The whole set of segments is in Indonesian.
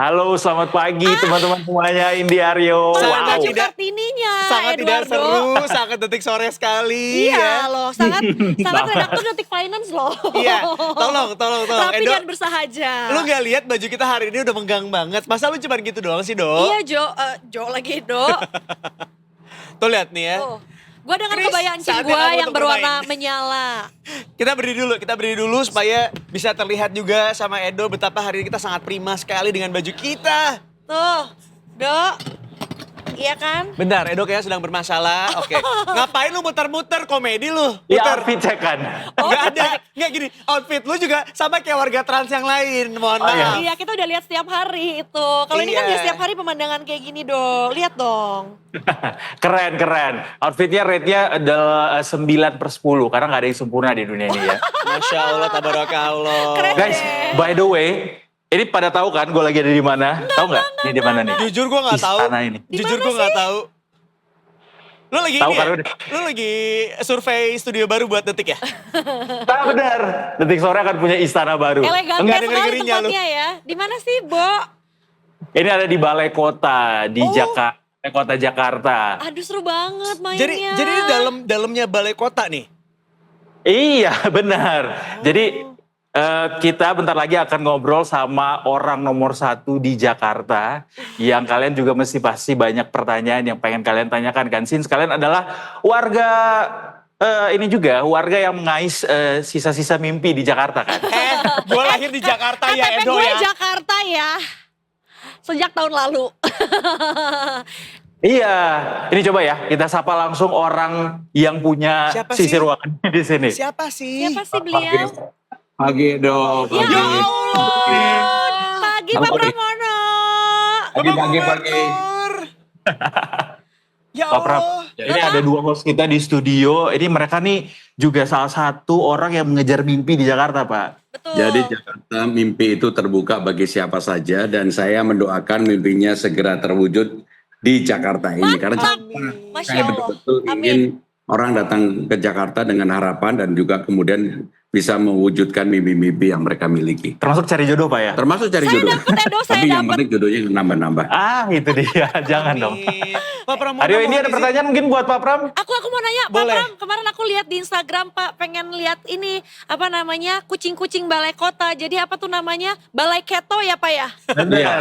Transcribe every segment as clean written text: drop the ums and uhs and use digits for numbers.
Halo, selamat pagi teman-teman semuanya. Indi Aryo. Sangat Wow. tidak- Kartininya, Sangat tidak Eduardo. seru, sangat detik sore sekali Iya ya. loh, sangat redaktur Detik Finance loh. Iya, tolong. Rapi Edo, dan bersahaja. lu gak lihat baju kita hari ini udah menggang banget. Masa lu cuma gitu doang sih, Do? Iya Jo lagi Do. Tuh lihat nih ya. Gue dengan Chris, kebaya ancing saatnya gue kamu yang untuk berwarna bermain. menyala. Kita berdiri dulu supaya bisa terlihat juga sama Edo betapa hari ini kita sangat prima sekali dengan baju kita. Tuh, Do. Iya kan? Bentar, Edo kayaknya sedang bermasalah. Oke. Ngapain lu muter-muter komedi lu? Ya, Muter. outfit cek kan. Nggak ada. Nggak gini, outfit lu juga sama kayak warga trans yang lain. Mohon maaf. Iya, kita udah lihat setiap hari itu. Kalau ini kan Iya. ya setiap hari pemandangan kayak gini, Do. Lihat dong. Keren. Outfitnya rate-nya adalah 9/10 karena nggak ada yang sempurna di dunia ini ya. Masya Allah, tabarakallah. Keren. Guys, by the way, ini pada tahu kan gue lagi ada di mana? Tahu nggak? Ini di mana nih? Jujur gue nggak tahu. Istana ini. Jujur gue nggak tahu. Lu lagi Tahu ini ya? kan udah. Lu lagi survei studio baru buat Detik ya? Nah, benar. Detik sore akan punya istana baru. Elegan Enggak sekali denger-dengerinya lu. tempatnya ya. Di mana sih, Bo? Ini ada di Balai Kota di Oh. Kota Jakarta. Aduh seru banget mainnya. Jadi ini dalamnya balai kota nih. Iya, benar. Jadi kita bentar lagi akan ngobrol sama orang nomor 1 di Jakarta yang kalian juga mesti pasti banyak pertanyaan yang pengen kalian tanyakan kan. Since kalian adalah warga ini juga warga yang mengais sisa-sisa mimpi di Jakarta kan. Gue lahir di Jakarta ya, KTP Edo gue ya. Jakarta ya. Sejak tahun lalu. Iya, ini coba ya kita sapa langsung orang yang punya Siapa sisi sih? ruangan di sini. Siapa sih? Siapa sih beliau? Pagi dong, Ya pagi. Allah. Pagi Pak Halo, Pagi. Pramono. Pagi. Gubernur. Ya Pak Pram, Allah. ini ada 2 host kita di studio. Ini mereka nih juga salah satu orang yang mengejar mimpi di Jakarta, Pak. Betul. Jadi Jakarta mimpi itu terbuka bagi siapa saja dan saya mendoakan mimpinya segera terwujud di Jakarta ini. Karena Masya saya Allah. betul-betul Amin. ingin orang datang ke Jakarta dengan harapan dan juga kemudian bisa mewujudkan mimpi-mimpi yang mereka miliki. Termasuk cari jodoh, Pak ya? Termasuk cari Saya jodoh. dapet, Edo, saya Tapi yang dapet. penting jodohnya nambah-nambah. Ah, itu dia. Jangan dong. Amin. Pak Pramono Aryo, ini mohon ada izin. pertanyaan mungkin buat Pak Pram? Aku mau nanya, Pak Boleh. Pram, kemarin aku lihat di Instagram, Pak, pengen lihat ini, apa namanya, kucing-kucing balai kota. Jadi apa tuh namanya? Balai keto ya, Pak ya? Iya.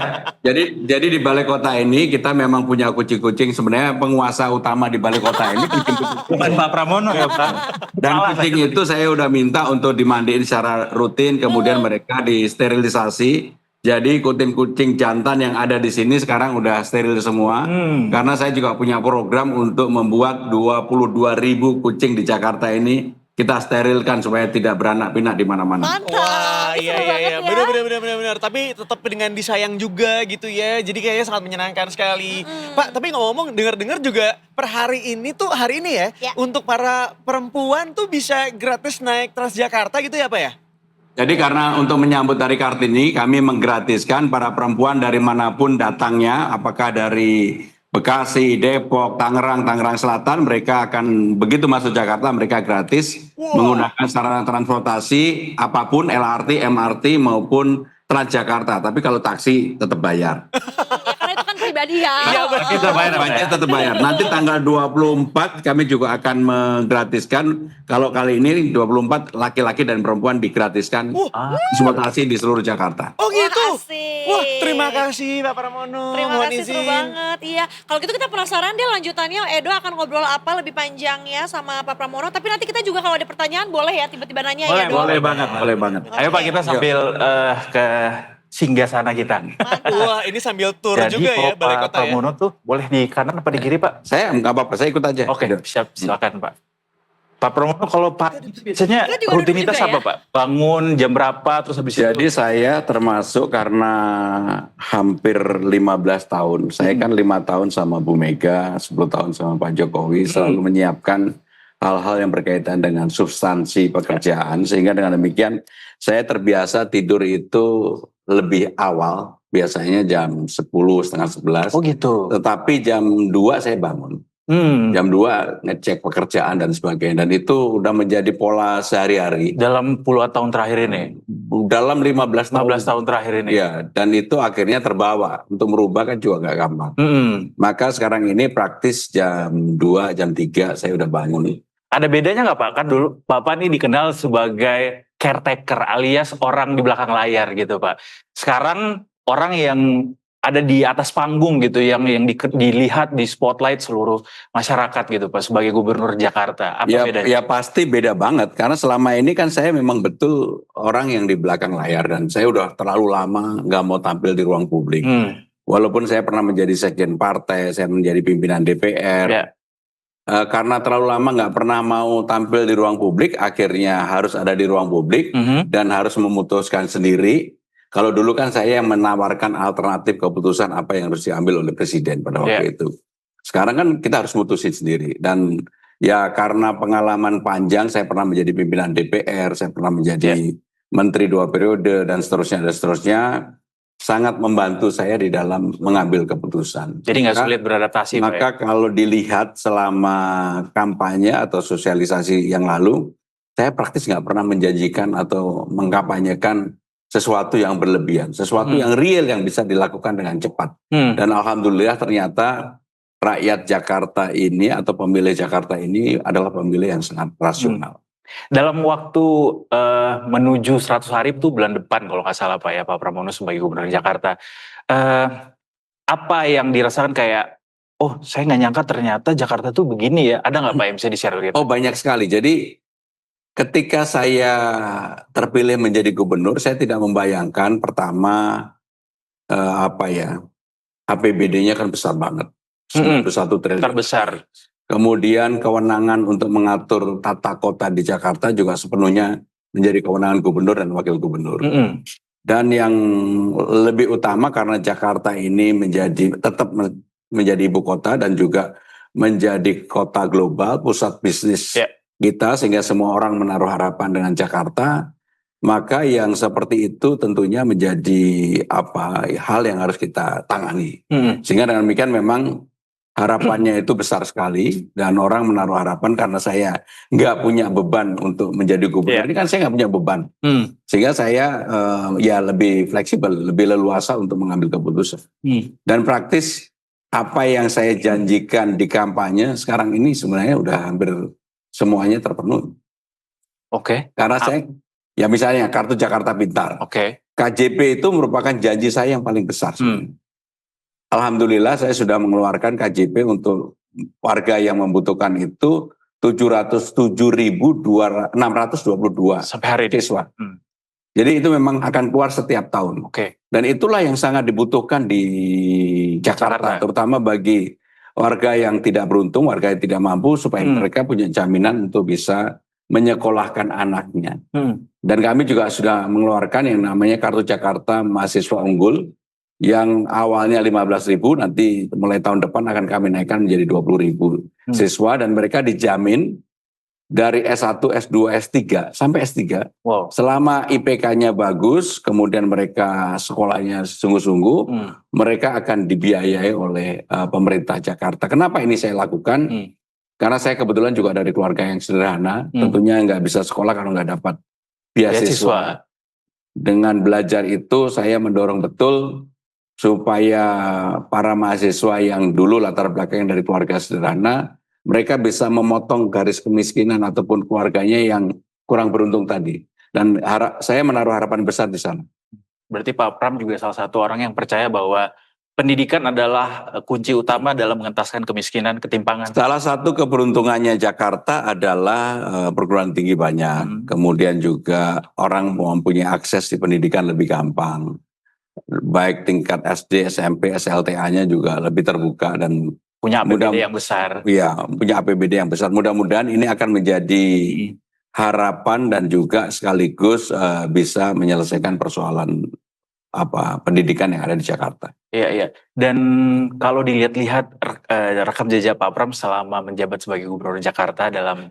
Jadi di balai kota ini kita memang punya kucing-kucing. Sebenarnya penguasa utama di balai kota ini kucing-kucing. Bukan Pak Pramono ya, Pak. Dan kucing itu saya udah minta untuk dimandiin secara rutin, kemudian mereka disterilisasi. Jadi kucing-kucing jantan yang ada di sini sekarang udah steril semua. Karena saya juga punya program untuk membuat 22.000 kucing di Jakarta ini kita sterilkan supaya tidak beranak pinak di mana-mana. Mantap. Wah, iya. Seru banget ya. Benar. Tapi tetap dengan disayang juga gitu ya. Jadi kayaknya sangat menyenangkan sekali. Pak, tapi ngomong dengar-dengar juga per hari ini ya, Ya. untuk para perempuan tuh bisa gratis naik Transjakarta gitu ya, Pak ya? Jadi karena untuk menyambut Hari Kartini, kami menggratiskan para perempuan dari manapun datangnya, apakah dari Bekasi, Depok, Tangerang Selatan, mereka akan begitu masuk Jakarta, mereka gratis menggunakan sarana transportasi apapun, LRT, MRT maupun Transjakarta. Tapi kalau taksi tetap bayar. Ya, karena itu kan pribadi ya. Iya, benar. Kita bayar, Pak, ya? Pajak tetap bayar. Nanti tanggal 24 kami juga akan menggratiskan. Kalau kali ini 24 laki-laki dan perempuan digratiskan transportasi di seluruh Jakarta. Oh gitu? Wah, asik. Wah, terima kasih Pak Pramono. Terima Mohon kasih, seru izin. banget. Iya, kalau gitu kita penasaran deh lanjutannya Edo akan ngobrol apa lebih panjang ya sama Pak Pramono. Tapi nanti kita juga kalau ada pertanyaan boleh ya tiba-tiba nanya ya, Do. Boleh banget, boleh banget. Ayo Pak, kita sambil ke singgasana kita. Wah, ini sambil tur Jadi juga ya kalau balai Pak kota ya. Pramono tuh boleh di kanan apa di kiri, Pak? Saya nggak apa-apa, saya ikut aja. Oke, siap, silakan Pak. Pak Pramono kalau pagi itu biasanya Kita juga duduk rutinitas juga apa, ya? Pak? Bangun jam berapa terus habis Jadi itu? saya termasuk karena hampir 15 tahun. Saya kan 5 tahun sama Bu Mega, 10 tahun sama Pak Jokowi, selalu menyiapkan hal-hal yang berkaitan dengan substansi pekerjaan. Sehingga dengan demikian saya terbiasa tidur itu lebih awal, biasanya jam 10, setengah 11. Oh gitu. Tetapi jam 2 saya bangun. Jam 2 ngecek pekerjaan dan sebagainya. Dan itu udah menjadi pola sehari-hari. Dalam puluhan tahun terakhir ini. dalam 15 tahun. 15 tahun terakhir ini. Ya, dan itu akhirnya terbawa. Untuk merubah kan juga nggak gampang. Maka sekarang ini praktis jam 2, jam 3 saya udah bangun. Ada bedanya nggak Pak? Kan dulu Bapak ini dikenal sebagai caretaker alias orang di belakang layar gitu Pak. Sekarang orang yang ada di atas panggung gitu, yang dilihat di spotlight seluruh masyarakat gitu Pak, sebagai Gubernur Jakarta. Apa bedanya? Ya pasti beda banget, karena selama ini kan saya memang betul orang yang di belakang layar, dan saya udah terlalu lama nggak mau tampil di ruang publik. Walaupun saya pernah menjadi sekjen partai, saya menjadi pimpinan DPR. Ya. Karena terlalu lama nggak pernah mau tampil di ruang publik, akhirnya harus ada di ruang publik dan harus memutuskan sendiri. Kalau dulu kan saya yang menawarkan alternatif keputusan apa yang harus diambil oleh presiden pada waktu itu. Sekarang kan kita harus mutusin sendiri. Dan ya karena pengalaman panjang, saya pernah menjadi pimpinan DPR, saya pernah menjadi menteri 2 periode dan seterusnya, sangat membantu saya di dalam mengambil keputusan. Jadi nggak sulit beradaptasi. Maka kalau dilihat selama kampanye atau sosialisasi yang lalu, saya praktis nggak pernah menjanjikan atau mengkampanyekan sesuatu yang berlebihan, sesuatu yang real yang bisa dilakukan dengan cepat. Dan alhamdulillah ternyata rakyat Jakarta ini atau pemilih Jakarta ini adalah pemilih yang sangat rasional. Dalam waktu menuju 100 hari itu bulan depan kalau nggak salah Pak ya, Pak Pramono sebagai Gubernur Jakarta. Apa yang dirasakan kayak, oh saya nggak nyangka ternyata Jakarta tuh begini ya. Ada nggak Pak yang bisa di-share gitu? Oh banyak sekali. Jadi ketika saya terpilih menjadi gubernur, saya tidak membayangkan pertama APBD-nya kan besar banget, 1 triliun. Terbesar. Kemudian kewenangan untuk mengatur tata kota di Jakarta juga sepenuhnya menjadi kewenangan gubernur dan wakil gubernur. Dan yang lebih utama karena Jakarta ini tetap menjadi ibu kota dan juga menjadi kota global, pusat bisnis kita, sehingga semua orang menaruh harapan dengan Jakarta, maka yang seperti itu tentunya menjadi hal yang harus kita tangani. Sehingga dengan demikian memang harapannya itu besar sekali, dan orang menaruh harapan karena saya nggak punya beban untuk menjadi gubernur. Ini kan saya nggak punya beban, sehingga saya lebih fleksibel, lebih leluasa untuk mengambil keputusan. Dan praktis apa yang saya janjikan di kampanye sekarang ini sebenarnya udah hampir semuanya terpenuhi. Karena saya, ya misalnya kartu Jakarta Pintar. KJP itu merupakan janji saya yang paling besar. Alhamdulillah saya sudah mengeluarkan KJP untuk warga yang membutuhkan itu 707.622 sampai hari ini. siswa. Jadi itu memang akan keluar setiap tahun. Dan itulah yang sangat dibutuhkan di Jakarta, terutama bagi warga yang tidak beruntung, warga yang tidak mampu, supaya mereka punya jaminan untuk bisa menyekolahkan anaknya. Dan kami juga sudah mengeluarkan yang namanya Kartu Jakarta Mahasiswa Unggul, yang awalnya 15.000, nanti mulai tahun depan akan kami naikkan menjadi 20.000 siswa, dan mereka dijamin dari S1, S2, S3 sampai S3. Selama IPK-nya bagus, kemudian mereka sekolahnya sungguh-sungguh, mereka akan dibiayai oleh pemerintah Jakarta. Kenapa ini saya lakukan? Karena saya kebetulan juga dari keluarga yang sederhana, tentunya nggak bisa sekolah kalau nggak dapat beasiswa. Dengan belajar itu saya mendorong betul supaya para mahasiswa yang dulu latar belakangnya dari keluarga sederhana, mereka bisa memotong garis kemiskinan ataupun keluarganya yang kurang beruntung tadi. Dan saya menaruh harapan besar di sana. Berarti Pak Pram juga salah satu orang yang percaya bahwa pendidikan adalah kunci utama dalam mengentaskan kemiskinan, ketimpangan. Salah satu keberuntungannya Jakarta adalah perguruan tinggi banyak. Kemudian juga orang mempunyai akses di pendidikan lebih gampang. Baik tingkat SD, SMP, SLTA-nya juga lebih terbuka dan punya APBD yang besar. Iya, punya APBD yang besar. Mudah-mudahan ini akan menjadi harapan dan juga sekaligus bisa menyelesaikan persoalan pendidikan yang ada di Jakarta. Iya. Dan kalau dilihat-lihat rekam jejak Pak Pram selama menjabat sebagai Gubernur Jakarta dalam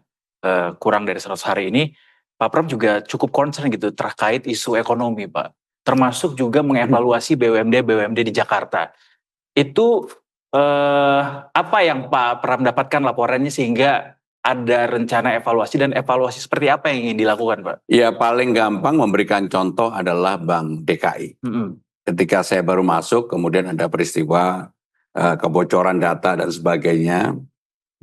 kurang dari 100 hari ini, Pak Pram juga cukup concern gitu terkait isu ekonomi, Pak. Termasuk juga mengevaluasi BUMD di Jakarta. Itu apa yang Pak Pram dapatkan laporannya sehingga ada rencana evaluasi dan evaluasi seperti apa yang ingin dilakukan, Pak? Ya paling gampang memberikan contoh adalah Bank DKI. Ketika saya baru masuk, kemudian ada peristiwa kebocoran data dan sebagainya.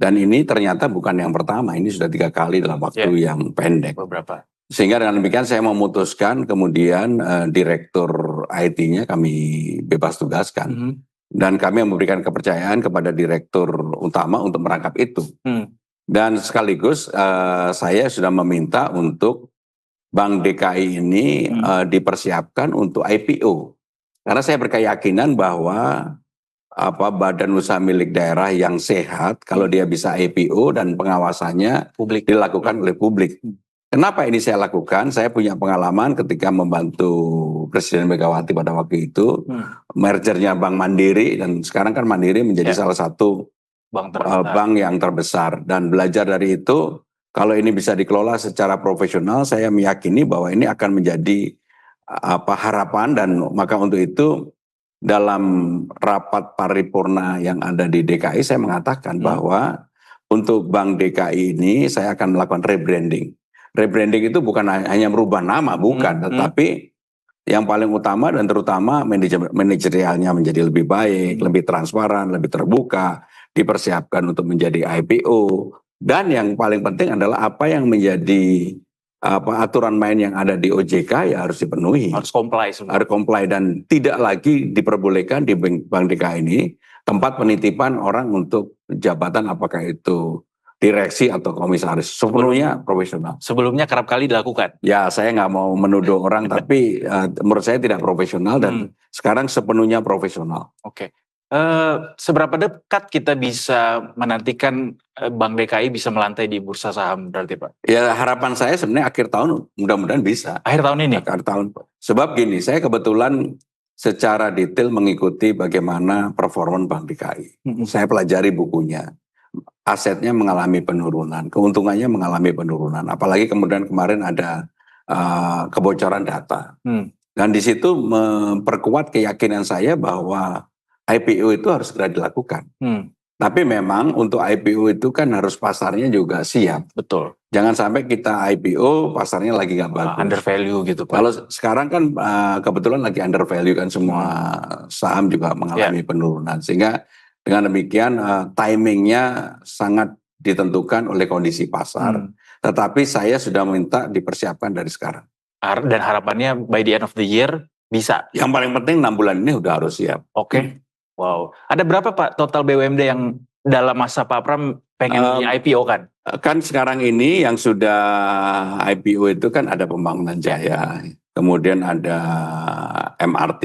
Dan ini ternyata bukan yang pertama, ini sudah 3 kali dalam waktu yang pendek. Beberapa. Sehingga dengan demikian saya memutuskan kemudian direktur IT-nya kami bebas tugaskan. Dan kami memberikan kepercayaan kepada direktur utama untuk merangkap itu. Dan sekaligus saya sudah meminta untuk Bank DKI ini dipersiapkan untuk IPO. Karena saya berkeyakinan bahwa badan usaha milik daerah yang sehat kalau dia bisa IPO dan pengawasannya dilakukan oleh publik. Kenapa ini saya lakukan? Saya punya pengalaman ketika membantu Presiden Megawati pada waktu itu, mergernya Bank Mandiri, dan sekarang kan Mandiri menjadi salah satu bank yang terbesar. Dan belajar dari itu, kalau ini bisa dikelola secara profesional, saya meyakini bahwa ini akan menjadi harapan. Dan maka untuk itu dalam rapat paripurna yang ada di DKI, saya mengatakan bahwa untuk Bank DKI ini saya akan melakukan rebranding. Rebranding itu bukan hanya merubah nama, bukan, tetapi yang paling utama dan terutama manajerialnya menjadi lebih baik, lebih transparan, lebih terbuka, dipersiapkan untuk menjadi IPO. Dan yang paling penting adalah apa yang menjadi aturan main yang ada di OJK ya harus dipenuhi. Harus comply semua. Harus comply dan tidak lagi diperbolehkan di Bank DKI ini tempat penitipan orang untuk jabatan apakah itu direksi atau komisaris, sepenuhnya profesional. Sebelumnya kerap kali dilakukan. Ya, saya nggak mau menuduh orang, tapi menurut saya tidak profesional dan sekarang sepenuhnya profesional. Oke. Seberapa dekat kita bisa menantikan Bank DKI bisa melantai di bursa saham berarti, Pak? Ya, harapan saya sebenarnya akhir tahun mudah-mudahan bisa. Akhir tahun ini? Akhir tahun. Sebab gini, saya kebetulan secara detail mengikuti bagaimana performa Bank DKI. Saya pelajari bukunya. Asetnya mengalami penurunan, keuntungannya mengalami penurunan. Apalagi kemudian kemarin ada kebocoran data. Dan di situ memperkuat keyakinan saya bahwa IPO itu harus segera dilakukan. Tapi memang untuk IPO itu kan harus pasarnya juga siap. Betul. Jangan sampai kita IPO pasarnya lagi nggak bagus. Under value gitu, Pak. Kalau sekarang kan kebetulan lagi under value kan semua saham juga mengalami penurunan. Sehingga dengan demikian timingnya sangat ditentukan oleh kondisi pasar. Tetapi saya sudah minta dipersiapkan dari sekarang. Dan harapannya by the end of the year bisa? Yang paling penting 6 bulan ini udah harus siap. Oke. Wow. Ada berapa Pak total BUMD yang dalam masa Pak Pram pengen di IPO kan? Kan sekarang ini yang sudah IPO itu kan ada Pembangunan Jaya. Kemudian ada MRT.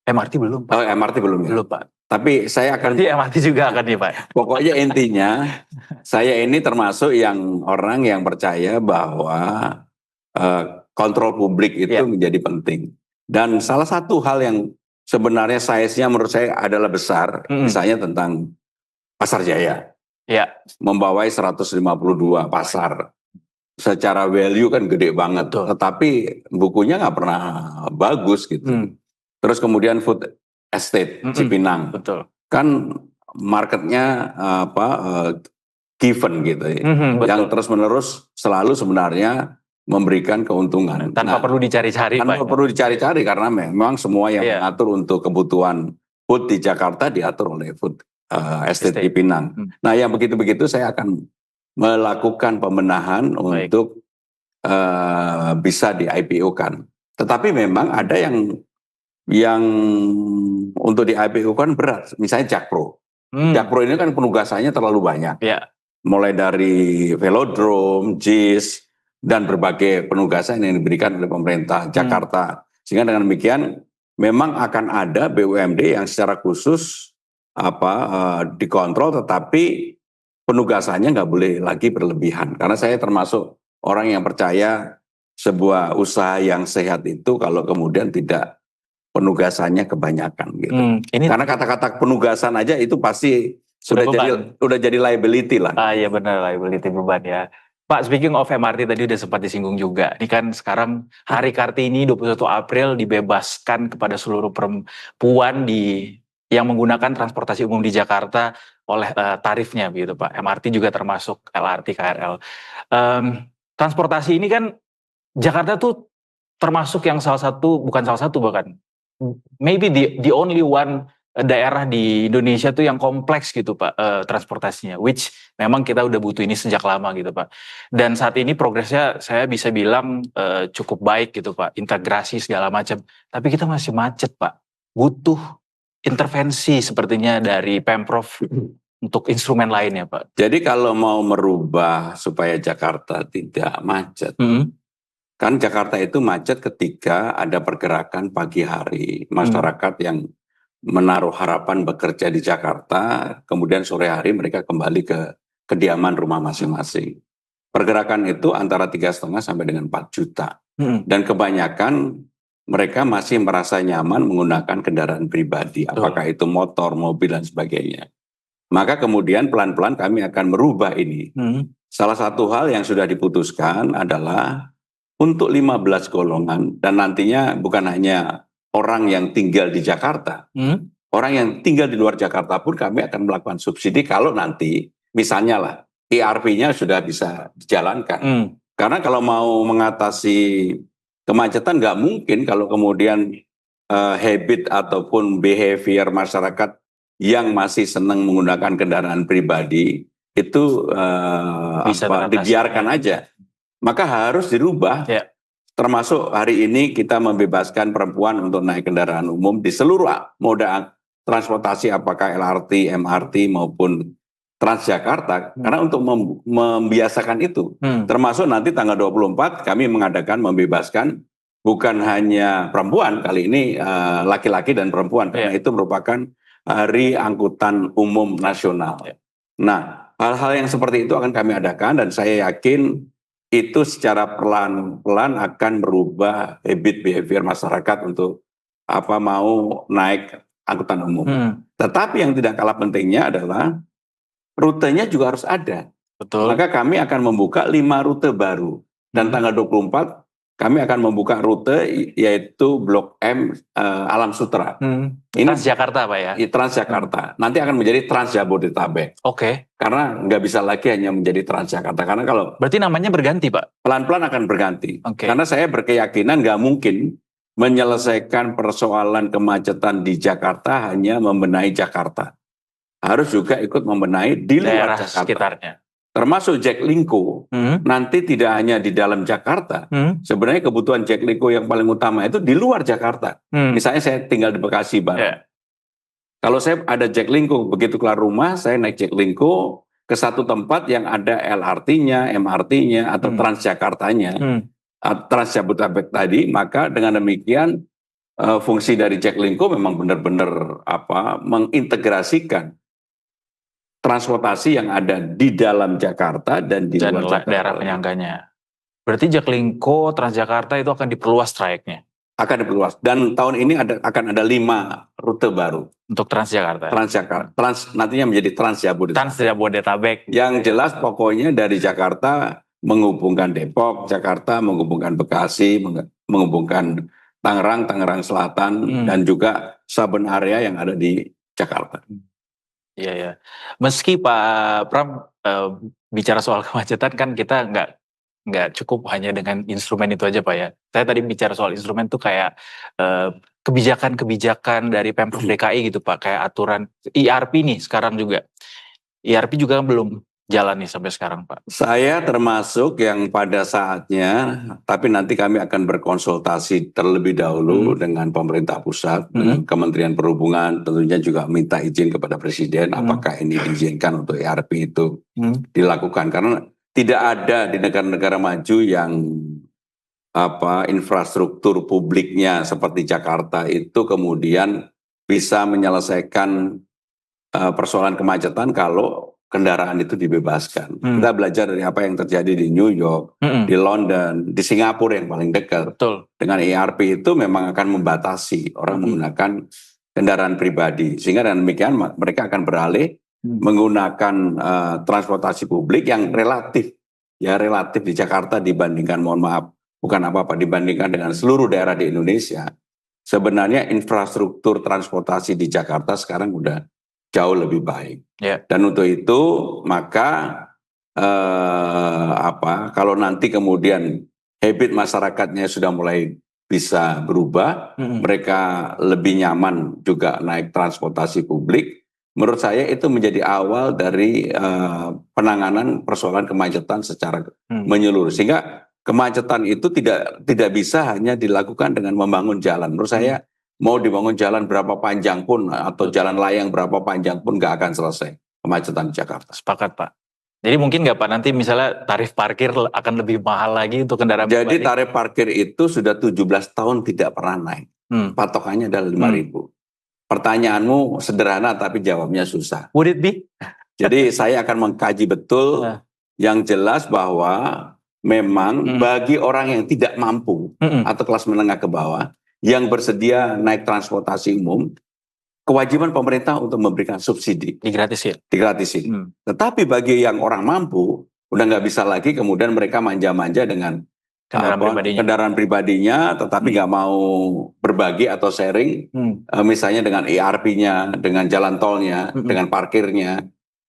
MRT belum, Pak. Oh, MRT belum ya? Belum, Pak. Tapi saya akan... Nanti MRT juga akan nih, Pak. Pokoknya intinya, saya ini termasuk yang orang yang percaya bahwa kontrol publik itu menjadi penting. Dan salah satu hal yang sebenarnya size-nya menurut saya adalah besar, misalnya tentang Pasar Jaya. Membawai 152 pasar. Secara value kan gede banget. Tetapi bukunya nggak pernah bagus gitu. Terus kemudian Food Estate Cipinang. Kan marketnya given gitu ya. Yang terus-menerus selalu sebenarnya memberikan keuntungan. Tanpa perlu dicari-cari, Pak. Tanpa perlu dicari-cari karena memang semua yang mengatur untuk kebutuhan food di Jakarta diatur oleh Food Estate Cipinang. Nah, yang begitu-begitu saya akan melakukan pembenahan untuk bisa di IPO-kan. Tetapi memang ada yang untuk di IPO-kan berat. Misalnya Jakpro. Jakpro ini kan penugasannya terlalu banyak. Mulai dari velodrome, JIS, dan berbagai penugasan yang diberikan oleh pemerintah Jakarta. Sehingga dengan demikian memang akan ada BUMD yang secara khusus dikontrol, tetapi penugasannya nggak boleh lagi berlebihan. Karena saya termasuk orang yang percaya sebuah usaha yang sehat itu kalau kemudian tidak penugasannya kebanyakan gitu. Karena kata-kata penugasan aja itu pasti sudah jadi liability lah. Iya benar, liability, beban ya. Pak, speaking of MRT tadi udah sempat disinggung juga. Ini kan sekarang Hari Kartini 21 April dibebaskan kepada seluruh perempuan yang menggunakan transportasi umum di Jakarta oleh tarifnya begitu Pak. MRT juga termasuk, LRT, KRL. Transportasi ini kan Jakarta tuh termasuk yang bukan salah satu bahkan, maybe the only one daerah di Indonesia tuh yang kompleks gitu Pak transportasinya, which memang kita udah butuh ini sejak lama gitu Pak. Dan saat ini progresnya saya bisa bilang cukup baik gitu Pak, integrasi segala macam. Tapi kita masih macet Pak, butuh intervensi sepertinya dari Pemprov untuk instrumen lainnya Pak. Jadi kalau mau merubah supaya Jakarta tidak macet, kan Jakarta itu macet ketika ada pergerakan pagi hari, masyarakat yang menaruh harapan bekerja di Jakarta, kemudian sore hari mereka kembali ke kediaman rumah masing-masing. Pergerakan itu antara 3,5 sampai dengan 4 juta. Dan kebanyakan mereka masih merasa nyaman menggunakan kendaraan pribadi, apakah itu motor, mobil, dan sebagainya. Maka kemudian pelan-pelan kami akan merubah ini. Salah satu hal yang sudah diputuskan adalah untuk 15 golongan, dan nantinya bukan hanya orang yang tinggal di Jakarta, orang yang tinggal di luar Jakarta pun kami akan melakukan subsidi kalau nanti misalnya lah ERP-nya sudah bisa dijalankan. Karena kalau mau mengatasi kemacetan nggak mungkin kalau kemudian habit ataupun behavior masyarakat yang masih senang menggunakan kendaraan pribadi itu dibiarkan aja. Maka harus dirubah. Termasuk hari ini kita membebaskan perempuan untuk naik kendaraan umum di seluruh moda transportasi, apakah LRT, MRT maupun Transjakarta, karena untuk membiasakan itu. Termasuk nanti tanggal 24 kami mengadakan membebaskan bukan hanya perempuan, kali ini laki-laki dan perempuan, karena itu merupakan Hari Angkutan Umum Nasional. Nah, hal-hal yang seperti itu akan kami adakan, dan saya yakin itu secara pelan-pelan akan merubah habit behavior masyarakat untuk mau naik angkutan umum. Tetapi yang tidak kalah pentingnya adalah rutenya juga harus ada. Betul. Maka kami akan membuka 5 rute baru. Dan tanggal 24 kami akan membuka rute yaitu Blok M Alam Sutra. Ini Transjakarta Pak ya? Transjakarta. Nanti akan menjadi Trans Jabodetabek. Oke. Karena nggak bisa lagi hanya menjadi Transjakarta. Karena kalau berarti namanya berganti Pak? Pelan-pelan akan berganti. Karena saya berkeyakinan nggak mungkin menyelesaikan persoalan kemacetan di Jakarta hanya membenahi Jakarta. Harus juga ikut membenahi di luar daerah Jakarta. Sekitarnya. Termasuk Jaklingko, nanti tidak hanya di dalam Jakarta. Sebenarnya kebutuhan Jaklingko yang paling utama itu di luar Jakarta. Misalnya saya tinggal di Bekasi, Bang. Kalau saya ada Jaklingko, begitu keluar rumah, saya naik Jaklingko ke satu tempat yang ada LRT-nya, MRT-nya, atau Transjakartanya, Trans Jabodetabek tadi, maka dengan demikian fungsi dari Jaklingko memang benar-benar mengintegrasikan transportasi yang ada di dalam Jakarta dan di luar Jakarta. Daerah penyangganya. Berarti Jaklingko, Transjakarta itu akan diperluas trayeknya? Akan diperluas. Dan tahun ini akan ada 5 rute baru. Untuk Transjakarta? Transjakarta. Nantinya menjadi Trans Jabodetabek. Trans Jabodetabek. Yang jelas pokoknya dari Jakarta menghubungkan Depok, Jakarta menghubungkan Bekasi, menghubungkan Tangerang, Tangerang Selatan, dan juga saben area yang ada di Jakarta. Iya ya. Meski Pak Pram bicara soal kemacetan kan kita nggak cukup hanya dengan instrumen itu aja Pak ya. Saya tadi bicara soal instrumen tuh kayak kebijakan-kebijakan dari Pemprov DKI gitu Pak, kayak aturan ERP nih sekarang juga. ERP juga belum jalan nih sampai sekarang Pak. Saya termasuk yang pada saatnya, tapi nanti kami akan berkonsultasi terlebih dahulu dengan pemerintah pusat, dengan Kementerian Perhubungan, tentunya juga minta izin kepada Presiden apakah ini diizinkan untuk ERP itu dilakukan. Karena tidak ada di negara-negara maju yang infrastruktur publiknya seperti Jakarta itu kemudian bisa menyelesaikan persoalan kemacetan kalau kendaraan itu dibebaskan. Kita belajar dari apa yang terjadi di New York, di London, di Singapura yang paling dekat. Betul. Dengan ERP itu memang akan membatasi orang menggunakan kendaraan pribadi. Sehingga dengan demikian mereka akan beralih menggunakan transportasi publik yang relatif di Jakarta dibandingkan, mohon maaf, bukan apa-apa, dibandingkan dengan seluruh daerah di Indonesia. Sebenarnya infrastruktur transportasi di Jakarta sekarang udah jauh lebih baik. Ya. Dan untuk itu maka kalau nanti kemudian habit masyarakatnya sudah mulai bisa berubah, mereka lebih nyaman juga naik transportasi publik. Menurut saya itu menjadi awal dari penanganan persoalan kemacetan secara menyeluruh. Sehingga kemacetan itu tidak bisa hanya dilakukan dengan membangun jalan. Menurut saya mau dibangun jalan berapa panjang pun atau jalan layang berapa panjang pun nggak akan selesai kemacetan di Jakarta. Sepakat Pak. Jadi mungkin nggak Pak nanti misalnya tarif parkir akan lebih mahal lagi untuk kendaraan Jadi pribadi? tarif parkir itu sudah 17 tahun tidak pernah naik. Patokannya adalah 5.000. Pertanyaanmu sederhana tapi jawabnya susah. Would it be? Jadi saya akan mengkaji betul yang jelas bahwa memang bagi orang yang tidak mampu atau kelas menengah ke bawah yang bersedia naik transportasi umum, kewajiban pemerintah untuk memberikan subsidi. Digratisin. Tetapi bagi yang orang mampu, udah nggak bisa lagi kemudian mereka manja-manja dengan kendaraan pribadinya, tetapi nggak mau berbagi atau sharing, misalnya dengan ERP-nya, dengan jalan tolnya, dengan parkirnya.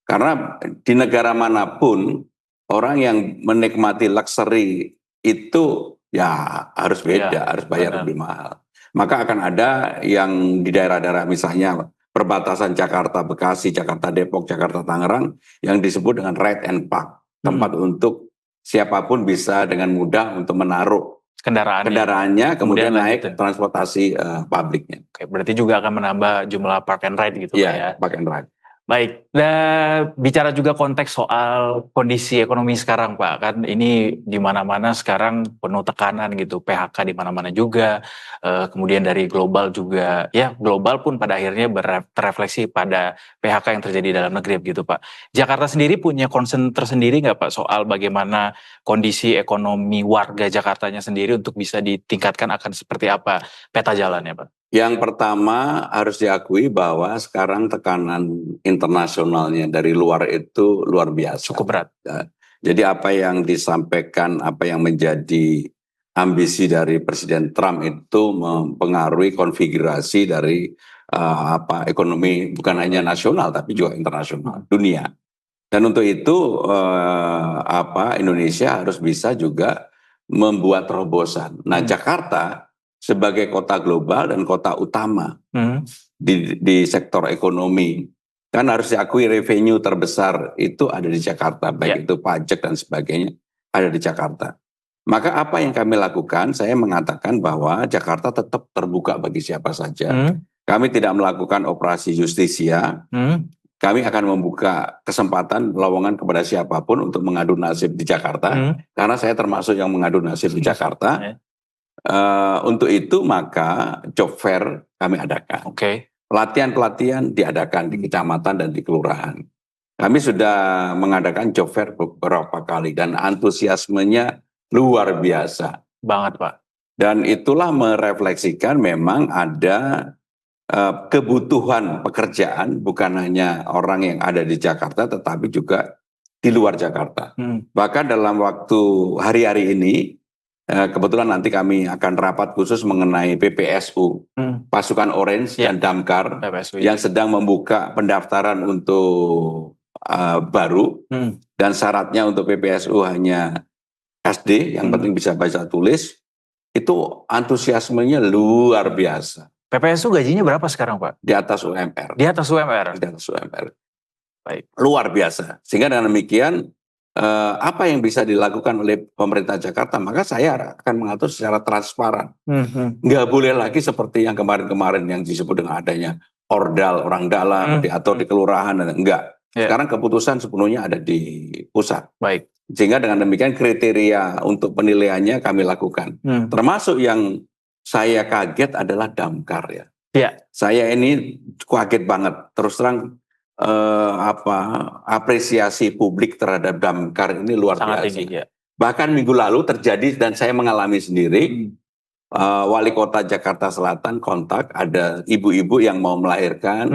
Karena di negara manapun, orang yang menikmati luxury itu ya harus beda, harus bayar lebih mahal. Maka akan ada yang di daerah-daerah misalnya perbatasan Jakarta, Bekasi, Jakarta, Depok, Jakarta, Tangerang yang disebut dengan ride and park. Tempat untuk siapapun bisa dengan mudah untuk menaruh kendaraannya kemudian naik transportasi publiknya. Oke, berarti juga akan menambah jumlah park and ride gitu ya. Park and ride. Baik, bicara juga konteks soal kondisi ekonomi sekarang Pak, kan ini di mana-mana sekarang penuh tekanan gitu, PHK di mana-mana juga, kemudian dari global juga, ya global pun pada akhirnya terrefleksi pada PHK yang terjadi dalam negeri gitu Pak. Jakarta sendiri punya concern tersendiri nggak Pak soal bagaimana kondisi ekonomi warga Jakartanya sendiri untuk bisa ditingkatkan akan seperti apa peta jalannya Pak? Yang pertama harus diakui bahwa sekarang tekanan internasionalnya dari luar itu luar biasa. Cukup berat. Jadi apa yang disampaikan, apa yang menjadi ambisi dari Presiden Trump itu mempengaruhi konfigurasi dari ekonomi bukan hanya nasional tapi juga internasional dunia. Dan untuk itu Indonesia harus bisa juga membuat terobosan. Nah, Jakarta sebagai kota global dan kota utama di sektor ekonomi, kan harus diakui revenue terbesar itu ada di Jakarta, baik itu pajak dan sebagainya ada di Jakarta. Maka apa yang kami lakukan, saya mengatakan bahwa Jakarta tetap terbuka bagi siapa saja. Kami tidak melakukan operasi justisia, kami akan membuka kesempatan lowongan kepada siapapun untuk mengadu nasib di Jakarta, karena saya termasuk yang mengadu nasib di Jakarta. Untuk itu maka job fair kami adakan. Pelatihan-pelatihan diadakan di kecamatan dan di kelurahan. Kami sudah mengadakan job fair beberapa kali dan antusiasmenya luar biasa. Banget Pak. Dan itulah merefleksikan memang ada kebutuhan pekerjaan bukan hanya orang yang ada di Jakarta tetapi juga di luar Jakarta. Bahkan dalam waktu hari-hari ini kebetulan nanti kami akan rapat khusus mengenai PPSU, Pasukan Orange dan Damkar yang sedang membuka pendaftaran untuk baru dan syaratnya untuk PPSU hanya SD, yang penting bisa baca tulis. Itu antusiasmenya luar biasa. PPSU gajinya berapa sekarang Pak? Di atas UMR. Di atas UMR? Di atas UMR. Baik. Luar biasa. Sehingga dengan demikian apa yang bisa dilakukan oleh pemerintah Jakarta, maka saya akan mengatur secara transparan. Nggak boleh lagi seperti yang kemarin-kemarin yang disebut dengan adanya ordal orang dalam, diatur di kelurahan, dan enggak. Sekarang keputusan sepenuhnya ada di pusat. Baik. Sehingga dengan demikian kriteria untuk penilaiannya kami lakukan. Termasuk yang saya kaget adalah Damkar ya. Saya ini kaget banget. Terus terang apresiasi publik terhadap Damkar ini luar biasa. Tinggi, Bahkan minggu lalu terjadi dan saya mengalami sendiri, wali kota Jakarta Selatan kontak ada ibu-ibu yang mau melahirkan,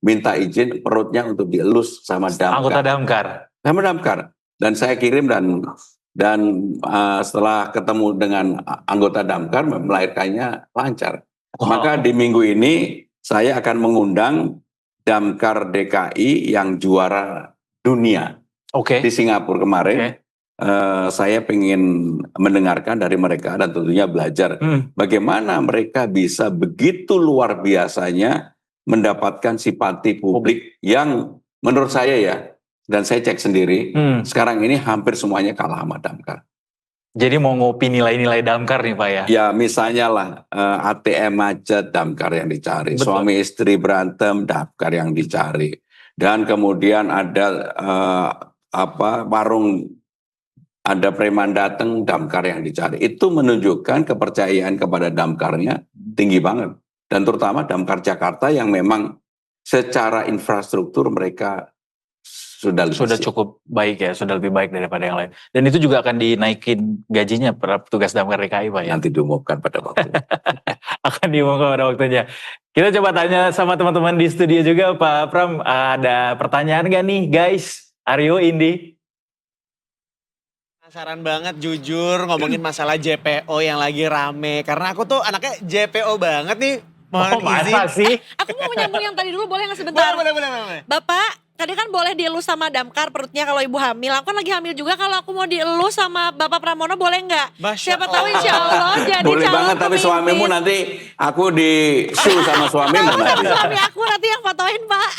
minta izin perutnya untuk dielus sama Damkar. Anggota Damkar. Sama Damkar. Dan saya kirim dan setelah ketemu dengan anggota Damkar melahirkannya lancar. Maka di minggu ini saya akan mengundang damkar DKI yang juara dunia Oke. di Singapura kemarin. Oke. Saya pengen mendengarkan dari mereka dan tentunya belajar bagaimana mereka bisa begitu luar biasanya mendapatkan simpati publik yang menurut saya ya, dan saya cek sendiri, sekarang ini hampir semuanya kalah sama damkar. Jadi mau ngopi nilai-nilai damkar nih Pak ya? Ya misalnya lah ATM macet, damkar yang dicari. Betul. Suami istri berantem, damkar yang dicari. Dan kemudian ada warung, ada preman datang, damkar yang dicari. Itu menunjukkan kepercayaan kepada damkarnya tinggi banget. Dan terutama damkar Jakarta yang memang secara infrastruktur mereka sudah Cukup baik ya, sudah lebih baik daripada yang lain. Dan itu juga akan dinaikin gajinya para petugas damkar DKI Pak ya? nanti diumumkan pada waktu. Akan diumumkan pada waktunya. Kita coba tanya sama teman-teman di studio juga Pak Pram, ada pertanyaan gak nih guys? Aryo, Indi? Penasaran banget jujur ngomongin masalah JPO yang lagi rame. Karena aku tuh anaknya JPO banget nih. Mohon izin. Masa sih? Aku mau menyambung yang tadi dulu, boleh nggak sebentar? Boleh. Bapak, tadi kan boleh dielus sama damkar perutnya kalau ibu hamil. Aku kan lagi hamil juga, kalau aku mau dielus sama Bapak Pramono boleh nggak? Masya Siapa tahu insya Allah jadi Boleh calon banget, tapi pemimpin. suamimu nanti aku di sue sama suamimu nanti. Suami aku nanti yang fotoin Pak.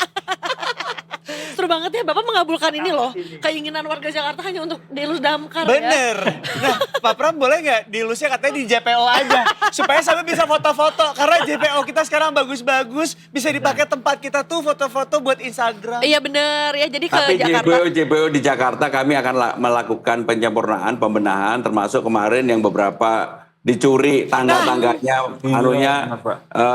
Seru banget ya, Bapak mengabulkan ini loh. Keinginan warga Jakarta hanya untuk dielus damkar ya. Bener. Nah, Pak Pram boleh nggak dilusnya katanya di JPO aja. Supaya sampai bisa foto-foto. Karena JPO kita sekarang bagus-bagus. Bisa dipakai tempat kita tuh foto-foto buat Instagram. Iya bener ya, jadi ke Tapi Jakarta. JPO di Jakarta kami akan melakukan penyempurnaan, pembenahan, termasuk kemarin yang beberapa dicuri tangga-tangganya, anunya.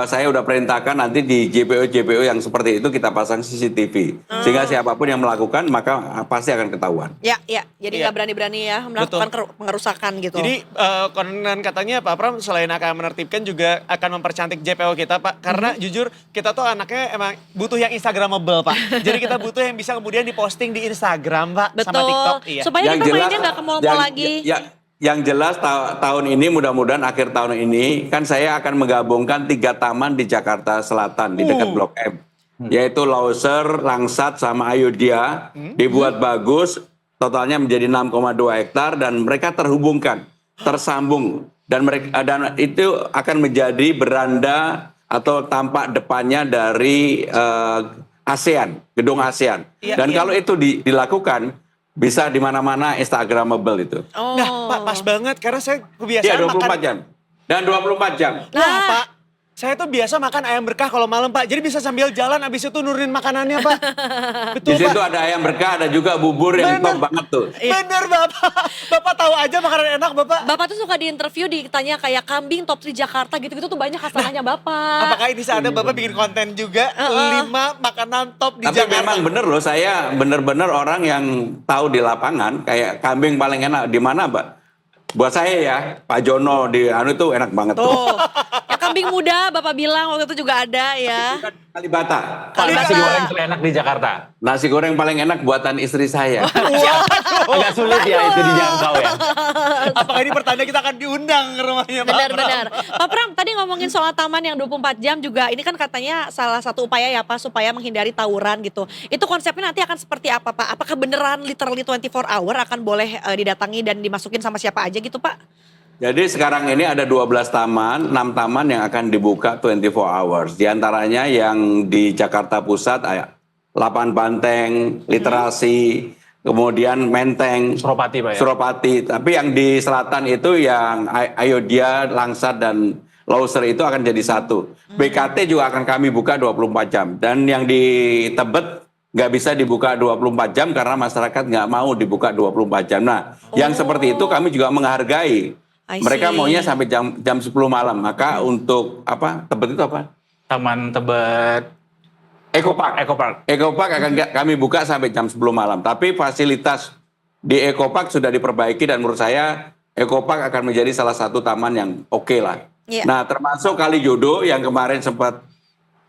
Saya udah perintahkan nanti di JPO yang seperti itu kita pasang CCTV. Sehingga siapapun yang melakukan maka pasti akan ketahuan. Ya, jadi Iya. nggak berani-berani ya melakukan pengerusakan gitu. Jadi konon katanya Pak Pram selain akan menertibkan juga akan mempercantik JPO kita Pak. Karena jujur kita tuh anaknya emang butuh yang Instagramable Pak. Jadi kita butuh yang bisa kemudian diposting di Instagram Pak. betul. Sama TikTok. Iya. Supaya kita mainnya nggak ke mall-mall lagi. Yang jelas tahun ini mudah-mudahan akhir tahun ini kan saya akan menggabungkan 3 taman di Jakarta Selatan di dekat Blok M. Yaitu Lauser, Langsat sama Ayodhya dibuat bagus, totalnya menjadi 6,2 hektar dan mereka terhubungkan, tersambung dan itu akan menjadi beranda atau tampak depannya dari ASEAN, gedung ASEAN. Dan kalau itu dilakukan bisa di mana-mana Instagramable itu. Oh. Nah Pak pas banget karena saya kebiasaan Iya 24 makan. jam. Dan 24 jam. Wah Pak, saya tuh biasa makan ayam berkah kalau malam Pak. Jadi bisa sambil jalan abis itu nurunin makanannya Pak. Di Betul situ Pak. ada ayam berkah, ada juga bubur yang Bener. top banget tuh. Bener Bapak. Bapak tahu aja makanan enak Bapak. Bapak tuh suka diinterview ditanya kayak kambing top 3 Jakarta gitu-gitu tuh banyak hasanahnya Bapak. Apakah ini saatnya Bapak bikin konten juga 5 makanan top di Tapi Jakarta? memang bener loh, saya bener-bener orang yang tahu di lapangan kayak kambing paling enak di mana, Mbak? Buat saya ya, Pak Jono di anu itu enak banget tuh. Tuh, ya kambing muda Bapak bilang waktu itu juga ada ya. Kalibata. Pak, nasi goreng terenak di Jakarta. Nasi goreng paling enak buatan istri saya. Agak sulit ya itu dijangkau ya. Apakah ini pertanda kita akan diundang ke rumahnya Pak Benar-benar. Pram? Pak Pram, tadi ngomongin soal taman yang 24 jam juga, ini kan katanya salah satu upaya ya Pak, supaya menghindari tawuran gitu. Itu konsepnya nanti akan seperti apa Pak? Apakah beneran literally 24 hour akan boleh didatangi dan dimasukin sama siapa aja gitu Pak? Jadi sekarang ini ada 12 taman, 6 taman yang akan dibuka 24 hours. Di antaranya yang di Jakarta Pusat, Lapangan Banteng, Literasi, kemudian Menteng, Suropati Pak ya. Suropati. Tapi yang di selatan itu yang Ayodhya, Langsat, dan Lauser itu akan jadi satu. BKT juga akan kami buka 24 jam. Dan yang di Tebet nggak bisa dibuka 24 jam karena masyarakat nggak mau dibuka 24 jam. Nah, yang seperti itu kami juga menghargai. I Mereka see. maunya sampai jam 10 malam. Maka untuk Tebet itu apa? Taman Tebet Eco Park. Eco Park akan kami buka sampai jam 10 malam. Tapi fasilitas di Eco Park sudah diperbaiki dan menurut saya Eco Park akan menjadi salah satu taman yang oke lah. Iya. Nah, termasuk Kalijodo yang kemarin sempat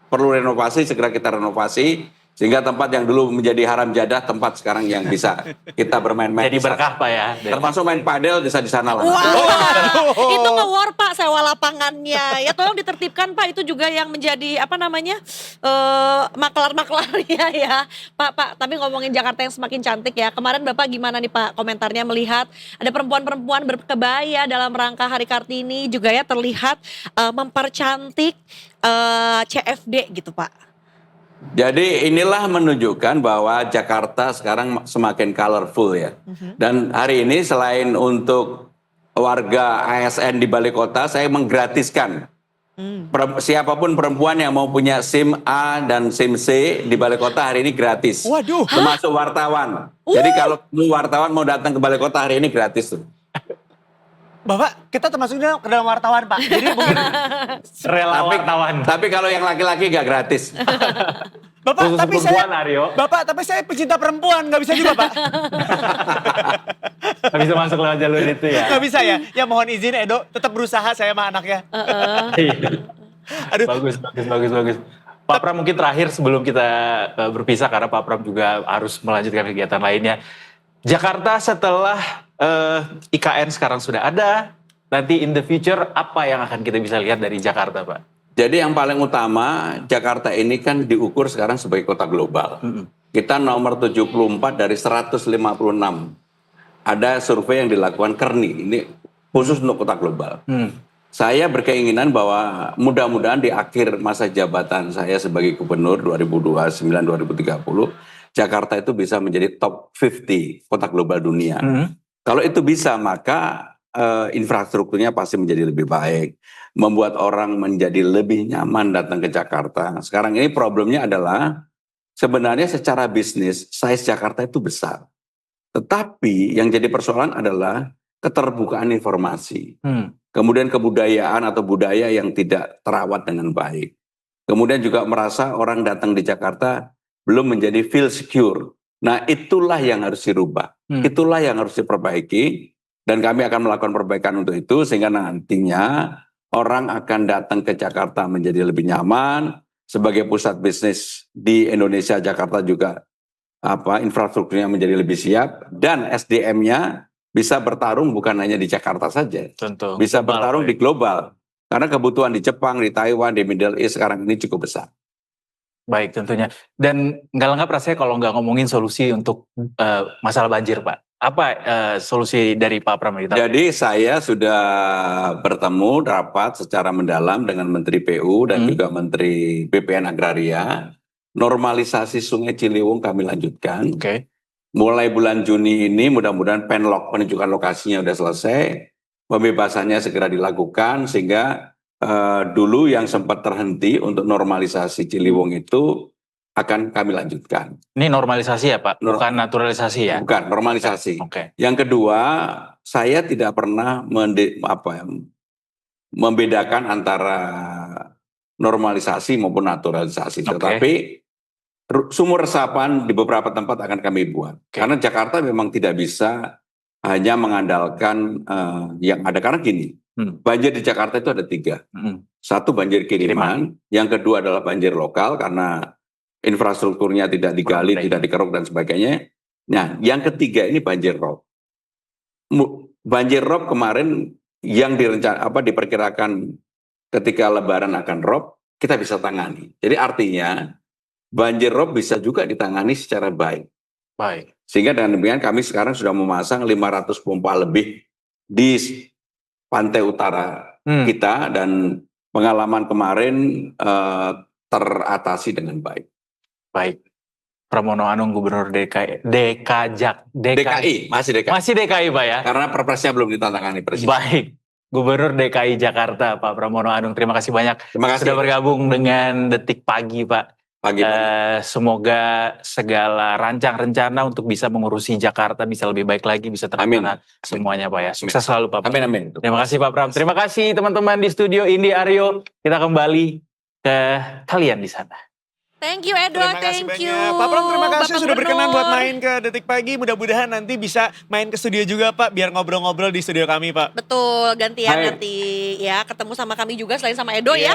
perlu renovasi, segera kita renovasi. Sehingga tempat yang dulu menjadi haram jadah, tempat sekarang yang bisa kita bermain-main. jadi di sana. berkah Pak ya. Termasuk main padel bisa di sana lah. Wow. Itu nge-war Pak sewa lapangannya. Ya tolong ditertibkan Pak, itu juga yang menjadi apa namanya maklar-maklarnya ya. Pak, tapi ngomongin Jakarta yang semakin cantik ya. Kemarin Bapak gimana nih Pak komentarnya melihat ada perempuan-perempuan berkebaya dalam rangka Hari Kartini juga ya terlihat mempercantik CFD gitu Pak. Jadi inilah menunjukkan bahwa Jakarta sekarang semakin colorful ya. Dan hari ini selain untuk warga ASN di Balai Kota, saya menggratiskan siapapun perempuan yang mau punya SIM A dan SIM C di Balai Kota hari ini gratis. Waduh. Termasuk wartawan. Jadi kalau wartawan mau datang ke Balai Kota hari ini gratis tuh. Bapak, kita termasuknya ke dalam wartawan Pak. Jadi mungkin Rela wartawan. Tapi kalau yang laki-laki gak gratis. Bapak, Khusus tapi perempuan, saya Aryo. Bapak, tapi saya pecinta perempuan, nggak bisa juga Pak. Nggak bisa masuk lewat jalur itu ya. Nggak bisa ya. Ya mohon izin Edo, tetap berusaha saya sama anaknya. Iya. Aduh. Bagus. Pak Pram mungkin terakhir sebelum kita berpisah karena Pak Pram juga harus melanjutkan kegiatan lainnya. Jakarta setelah IKN sekarang sudah ada, nanti in the future apa yang akan kita bisa lihat dari Jakarta Pak? Jadi yang paling utama, Jakarta ini kan diukur sekarang sebagai kota global. Kita nomor 74 dari 156. Ada survei yang dilakukan Kearney, ini khusus untuk kota global. Saya berkeinginan bahwa mudah-mudahan di akhir masa jabatan saya sebagai gubernur 2029-2030, Jakarta itu bisa menjadi top 50 kota global dunia. Kalau itu bisa, maka infrastrukturnya pasti menjadi lebih baik. Membuat orang menjadi lebih nyaman datang ke Jakarta. Sekarang ini problemnya adalah sebenarnya secara bisnis size Jakarta itu besar. Tetapi yang jadi persoalan adalah keterbukaan informasi. Kemudian kebudayaan atau budaya yang tidak terawat dengan baik. Kemudian juga merasa orang datang di Jakarta belum menjadi feel secure. Nah itulah yang harus dirubah. Itulah yang harus diperbaiki. Dan kami akan melakukan perbaikan untuk itu sehingga nantinya orang akan datang ke Jakarta menjadi lebih nyaman. Sebagai pusat bisnis di Indonesia, Jakarta juga infrastrukturnya menjadi lebih siap. Dan SDM-nya bisa bertarung bukan hanya di Jakarta saja. Tentu. Bisa bertarung di global. Karena kebutuhan di Jepang, di Taiwan, di Middle East sekarang ini cukup besar. Baik tentunya. Dan nggak lengkap rasanya kalau nggak ngomongin solusi untuk masalah banjir Pak. Apa solusi dari Pak Pram? Jadi saya sudah bertemu rapat secara mendalam dengan Menteri PU dan juga Menteri BPN Agraria. Normalisasi Sungai Ciliwung kami lanjutkan. Mulai bulan Juni ini mudah-mudahan penunjukan lokasinya sudah selesai. Pembebasannya segera dilakukan sehingga dulu yang sempat terhenti untuk normalisasi Ciliwung itu akan kami lanjutkan. Ini normalisasi ya Pak, bukan naturalisasi ya? Bukan, normalisasi. Oke. Yang kedua, saya tidak pernah membedakan antara normalisasi maupun naturalisasi. Tetapi sumur resapan di beberapa tempat akan kami buat. Karena Jakarta memang tidak bisa hanya mengandalkan yang ada. Karena gini, banjir di Jakarta itu ada 3. Satu banjir kiriman, yang kedua adalah banjir lokal karena infrastrukturnya tidak digali, tidak dikeruk dan sebagainya. Nah, yang ketiga ini banjir rob. Banjir rob kemarin yang diperkirakan ketika Lebaran akan rob, kita bisa tangani. Jadi artinya banjir rob bisa juga ditangani secara baik. Sehingga dengan demikian kami sekarang sudah memasang 500 pompa lebih di pantai utara kita dan pengalaman kemarin teratasi dengan baik. Baik, Pramono Anung Gubernur DKI, masih DKI. Masih DKI Pak ya? Karena perpresnya belum ditandatangani Presiden. Baik, Gubernur DKI Jakarta Pak Pramono Anung, terima kasih banyak. Terima kasih. Sudah bergabung dengan Detik Pagi Pak. Semoga segala rancang rencana untuk bisa mengurusi Jakarta bisa lebih baik lagi, bisa terlaksana semuanya Pak ya. Sukses selalu Pak. Amin. Terima kasih Pak Pram. Terima kasih teman-teman di studio Indi Aryo. Kita kembali ke kalian di sana. Thank you Edo, thank you. Pak Pram terima kasih Bapak sudah berkenan Gubernur. buat main ke Detik Pagi. Mudah-mudahan nanti bisa main ke studio juga Pak, biar ngobrol-ngobrol di studio kami Pak. Betul, gantian nanti ya ketemu sama kami juga selain sama Edo ya.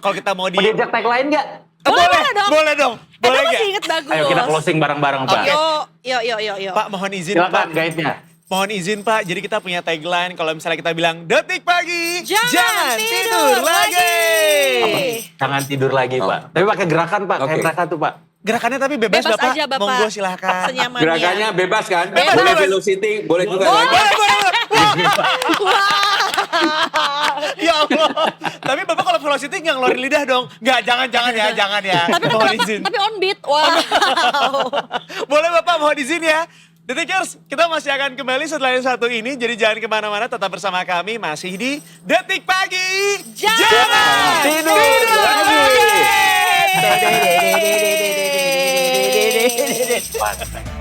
Kalau kita mau di... Mau diajak tagline nggak? Boleh dong. Edo Boleh masih nggak? inget bagus. Ayo kita closing bareng-bareng Pak. Yuk. Pak mohon izin Silakan Pak. guide-nya. Mohon izin Pak, jadi kita punya tagline kalau misalnya kita bilang detik pagi, Jangan tidur lagi. Jangan tidur lagi, Pak. Tapi pakai gerakan, Pak. Kayak Oke. gerakan tuh, Pak. Gerakannya tapi bebas, Bebas Bapak. aja Bapak. Monggo silahkan. Senyamannya. Gerakannya bebas kan? Bebas. Boleh velocity, boleh juga Boleh. lagi. Ya Allah. Tapi Bapak kalau velocity nggak ngeluarin lidah dong. Nggak, jangan ya, jangan ya. Tapi Mohon izin. tapi on beat. Wow. Boleh Bapak, mohon izin ya. Detikers, kita masih akan kembali setelah yang satu ini. Jadi jangan kemana-mana, tetap bersama kami masih di Detik Pagi. Jangan tidur lagi. lagi. Pak.